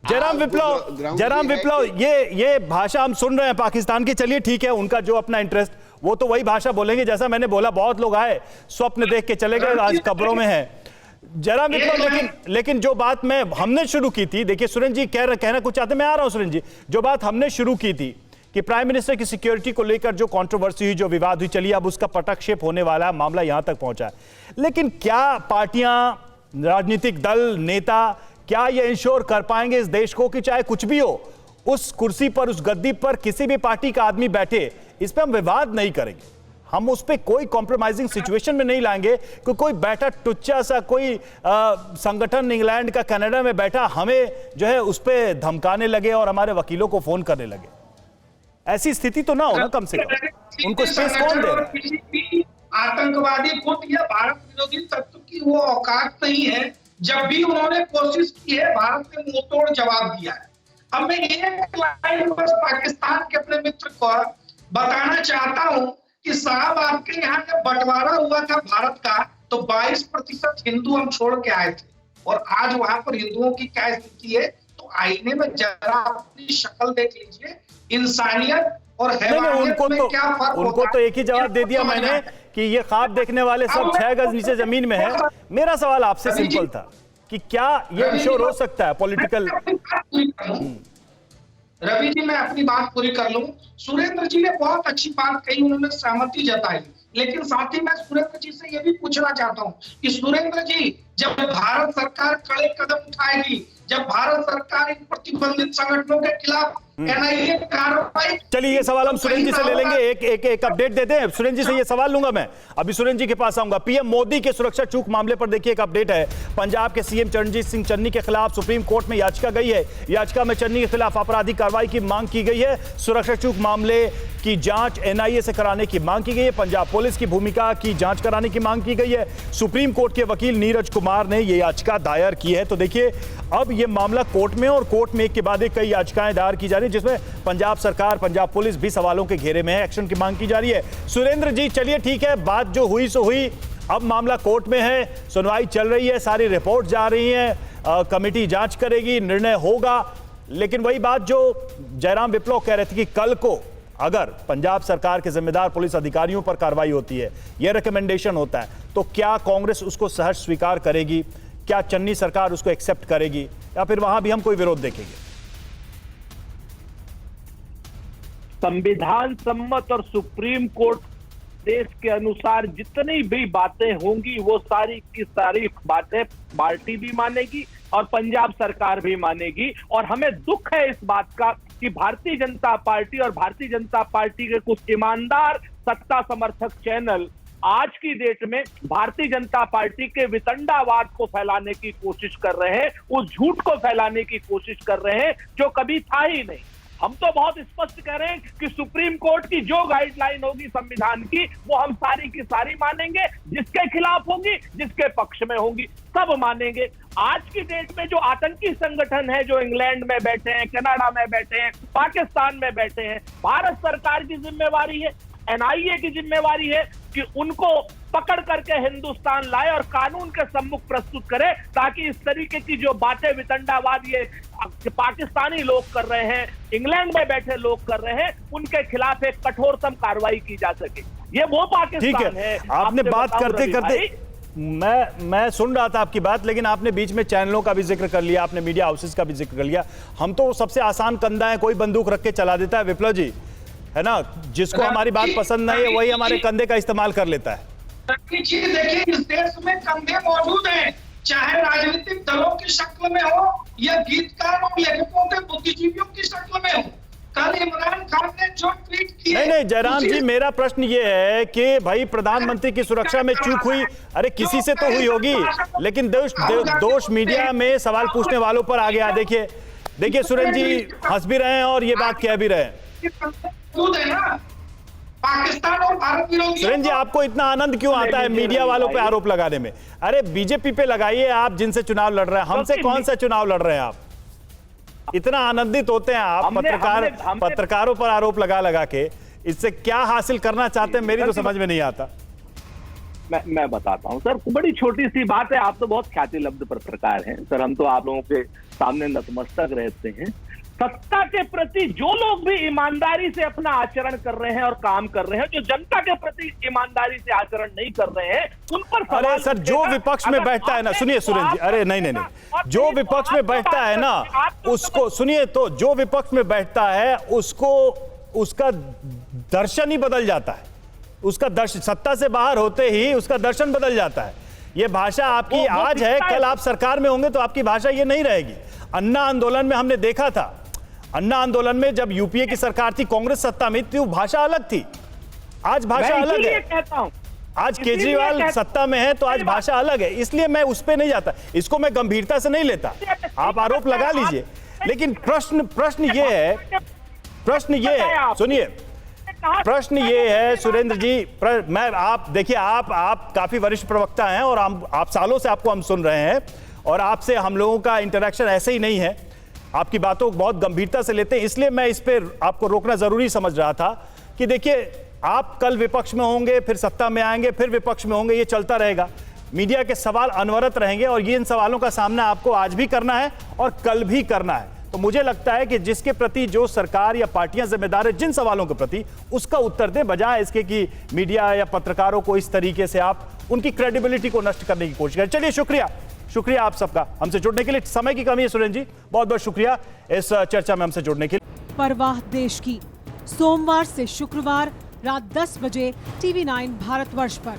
जयराम विप्लव, ये भाषा हम सुन रहे हैं पाकिस्तान की। चलिए ठीक है, उनका जो अपना इंटरेस्ट, वो तो वही भाषा बोलेंगे। जैसा मैंने बोला, बहुत लोग आए स्वप्न देख के चले गए, आज कब्रों में हैं। जयराम विप्लव, लेकिन जो बात हमने शुरू की थी, देखिए सुरेंद्र जी कहना कुछ चाहते, मैं आ रहा हूं सुरेंद्र जी। जो बात हमने शुरू की थी कि प्राइम मिनिस्टर की सिक्योरिटी को लेकर जो कंट्रोवर्सी हुई, जो विवाद हुई, चलिए अब उसका पटक्षेप होने वाला, मामला यहां तक पहुंचा है। लेकिन क्या पार्टियां, राजनीतिक दल, नेता क्या ये इंश्योर कर पाएंगे इस देश को कि चाहे कुछ भी हो, उस कुर्सी पर, उस गद्दी पर किसी भी पार्टी का आदमी बैठे, इस पे हम विवाद नहीं करेंगे, हम उस पे कोई कॉम्प्रोमाइजिंग सिचुएशन में नहीं लाएंगे कि कोई बैठा टुच्चा सा कोई संगठन इंग्लैंड का, कनाडा में बैठा, हमें जो है उस पे धमकाने लगे और हमारे वकीलों को फोन करने लगे। ऐसी स्थिति तो ना हो ना, कम से कम उनको स्पेस कौन दे रहा है? आतंकवादी गुट या भारत विरोधी तत्व की वो औकात नहीं है। जब भी उन्होंने कोशिश की है, भारत ने मुंहतोड़ जवाब दिया है। अब मैं एक लाइन बस पाकिस्तान के अपने मित्र को बताना चाहता हूं कि साहब, आपके यहाँ जब बंटवारा हुआ था भारत का, तो 22% हिंदू हम छोड़ के आए थे, और आज वहां पर हिंदुओं की क्या स्थिति है। तो आईने में जरा अपनी शक्ल देख लीजिए, इंसानियत और हैवानियत में क्या फर्क होता है। उनको तो एक ही जवाब दे दिया मैंने कि ये ख्वाब देखने वाले सब 6 गज नीचे जमीन में है। मेरा सवाल आपसे सिंपल था कि क्या ये इंश्योर हो सकता है पॉलिटिकल? रवि जी, मैं अपनी बात पूरी कर लूं। सुरेंद्र जी ने बहुत अच्छी बात कही, उन्होंने सहमति जताई, लेकिन साथ ही मैं सुरेंद्र जी से यह भी पूछना चाहता हूं कि सुरेंद्र जी, जब भारत सरकार कड़े कदम उठाएगी, जब भारत सरकार इन प्रतिबंधित संगठनों के खिलाफ एनआईए कार्रवाई, चलिए ये सवाल हम सुरेंद्र जी से ले लेंगे, एक अपडेट देते हैं। सुरेंद्र जी से ये सवाल लूंगा मैं, अभी सुरेंद्र जी के पास आऊंगा। पीएम मोदी के सुरक्षा चूक मामले पर देखिए एक अपडेट है। पंजाब के सीएम चरणजीत सिंह चन्नी के खिलाफ सुप्रीम कोर्ट में याचिका गई है। याचिका में चन्नी के खिलाफ आपराधिक कार्रवाई की मांग की गई है। सुरक्षा चूक मामले की जांच एनआईए से कराने की मांग की गई है। पंजाब पुलिस की भूमिका की जांच कराने की मांग की गई है। सुप्रीम कोर्ट के वकील नीरज कुमार ने यह याचिका दायर की है। तो देखिए अब यह मामला कोर्ट में, और कोर्ट में एक के बाद एक कई याचिकाएं दायर की जा रही है, जिसमें पंजाब सरकार, पंजाब पुलिस भी सवालों के घेरे में है, एक्शन की मांग की जा रही है। सुरेंद्र जी, चलिए ठीक है, बात जो हुई सो हुई, अब मामला कोर्ट में है, सुनवाई चल रही है, सारी रिपोर्ट जा रही है, कमेटी जांच करेगी, निर्णय होगा। लेकिन वही बात जो जयराम विप्लव कह रहे थे कि कल को अगर पंजाब सरकार के जिम्मेदार पुलिस अधिकारियों पर कार्रवाई होती है, यह रिकमेंडेशन होता है, तो क्या कांग्रेस उसको सहर्ष स्वीकार करेगी? क्या चन्नी सरकार उसको एक्सेप्ट करेगी, या फिर वहां भी हम कोई विरोध देखेंगे? संविधान सम्मत और सुप्रीम कोर्ट देश के अनुसार जितनी भी बातें होंगी, वो सारी की सारी बातें पार्टी भी मानेगी और पंजाब सरकार भी मानेगी। और हमें दुख है इस बात का कि भारतीय जनता पार्टी और भारतीय जनता पार्टी के कुछ ईमानदार सत्ता समर्थक चैनल आज की डेट में भारतीय जनता पार्टी के वितंडावाद को फैलाने की कोशिश कर रहे हैं, उस झूठ को फैलाने की कोशिश कर रहे हैं जो कभी था ही नहीं। हम तो बहुत स्पष्ट कह रहे हैं कि सुप्रीम कोर्ट की जो गाइडलाइन होगी संविधान की, वो हम सारी की सारी मानेंगे, जिसके खिलाफ होंगी, जिसके पक्ष में होंगी, सब मानेंगे। आज की डेट में जो आतंकी संगठन है, जो इंग्लैंड में बैठे हैं, कनाडा में बैठे हैं, पाकिस्तान में बैठे हैं, भारत सरकार की जिम्मेवारी है, एनआईए की जिम्मेवारी है कि उनको पकड़ करके हिंदुस्तान लाए और कानून के सम्मुख प्रस्तुत करे, ताकि इस तरीके की जो बातें वितंडावाद ये पाकिस्तानी लोग कर रहे हैं, इंग्लैंड में बैठे लोग कर रहे हैं, उनके खिलाफ एक कठोरतम कार्रवाई की जा सके। ये वो पाकिस्तान है। आपने बात करते करते मैं सुन रहा था आपकी बात, लेकिन आपने बीच में चैनलों का भी जिक्र कर लिया, आपने मीडिया हाउसेस का भी जिक्र कर लिया। हम तो सबसे आसान कंधा है, कोई बंदूक रख के चला देता है विप्लव जी, है ना, जिसको हमारी बात पसंद नहीं है वही हमारे कंधे का इस्तेमाल कर लेता है। देखिए, इस देश में कंधे मौजूद हैं, चाहे राजनीतिक दलों की शक्ल में हो या गीतकार और लेखकों के बुद्धिजीवियों की शक्ल में हो। कल इमरान खान ने जो ट्वीट किया, नहीं जयराम जी, मेरा प्रश्न ये है कि भाई प्रधानमंत्री की सुरक्षा में चूक हुई, अरे किसी से तो हुई होगी, लेकिन दोष मीडिया में सवाल पूछने वालों पर आ गया। देखिए सुरेंद्र जी हंस भी रहे हैं और ये बात कह भी रहे हैं। पाकिस्तान और भारत विरोधी। सुरेंद्र जी, आपको इतना आनंद क्यों आता है मीडिया वालों पे आरोप लगाने में? अरे बीजेपी पे लगाइए, आप जिनसे चुनाव लड़ रहे हैं, हमसे कौन सा चुनाव लड़ रहे हैं आप? इतना आनंदित होते हैं आप पत्रकारों पर आरोप लगा लगा के, इससे क्या हासिल करना चाहते हैं मेरी तो समझ में नहीं आता। मैं बताता हूं सर, बड़ी छोटी सी बात है। आप तो बहुत ख्याति लब्ध पत्रकार हैं सर, हम तो आप लोगों के सामने नतमस्तक रहते हैं। सत्ता के प्रति जो लोग भी ईमानदारी से अपना आचरण कर रहे हैं और काम कर रहे हैं, जो जनता के प्रति ईमानदारी से आचरण नहीं कर रहे हैं, उन पर सवाल अरे सर, जो विपक्ष में बैठता है ना, सुनिए सुरेंद्र जी, अरे नहीं, जो विपक्ष में बैठता है ना उसको सुनिए, तो जो विपक्ष में बैठता है उसको उसका दर्शन ही बदल जाता है। उसका दर्शन, सत्ता से बाहर होते ही उसका दर्शन बदल जाता है। ये भाषा आपकी आज है, कल आप सरकार में होंगे तो आपकी भाषा ये नहीं रहेगी। अन्ना आंदोलन में हमने देखा था, अन्ना आंदोलन में जब यूपीए की सरकार थी, कांग्रेस सत्ता में थी, वो भाषा अलग थी। आज भाषा अलग है। कहता हूं, आज केजरीवाल सत्ता में है तो आज भाषा अलग है, इसलिए मैं उस पर नहीं जाता। इसको मैं गंभीरता से नहीं लेता, आप आरोप लगा लीजिए, लेकिन प्रश्न ये है, सुनिए, प्रश्न ये है सुरेंद्र जी, मैं आप देखिए, आप काफी वरिष्ठ प्रवक्ता हैं और आप सालों से आपको हम सुन रहे हैं और आपसे हम लोगों का इंटरेक्शन ऐसे ही नहीं है, आपकी बातों को बहुत गंभीरता से लेते हैं, इसलिए मैं इस पर आपको रोकना जरूरी समझ रहा था कि देखिए, आप कल विपक्ष में होंगे, फिर सत्ता में आएंगे, फिर विपक्ष में होंगे, ये चलता रहेगा। मीडिया के सवाल अनवरत रहेंगे और ये इन सवालों का सामना आपको आज भी करना है और कल भी करना है। तो मुझे लगता है कि जिसके प्रति जो सरकार या पार्टियां जिम्मेदार है, जिन सवालों के प्रति, उसका उत्तर दें, बजाय इसके कि मीडिया या पत्रकारों को इस तरीके से आप उनकी क्रेडिबिलिटी को नष्ट करने की कोशिश करें। चलिए, शुक्रिया आप सबका हमसे जुड़ने के लिए। समय की कमी है सुरेंद्र जी, बहुत बहुत शुक्रिया इस चर्चा में हमसे जुड़ने के लिए। परवाह देश की, सोमवार से शुक्रवार रात 10 बजे TV9 भारतवर्ष पर।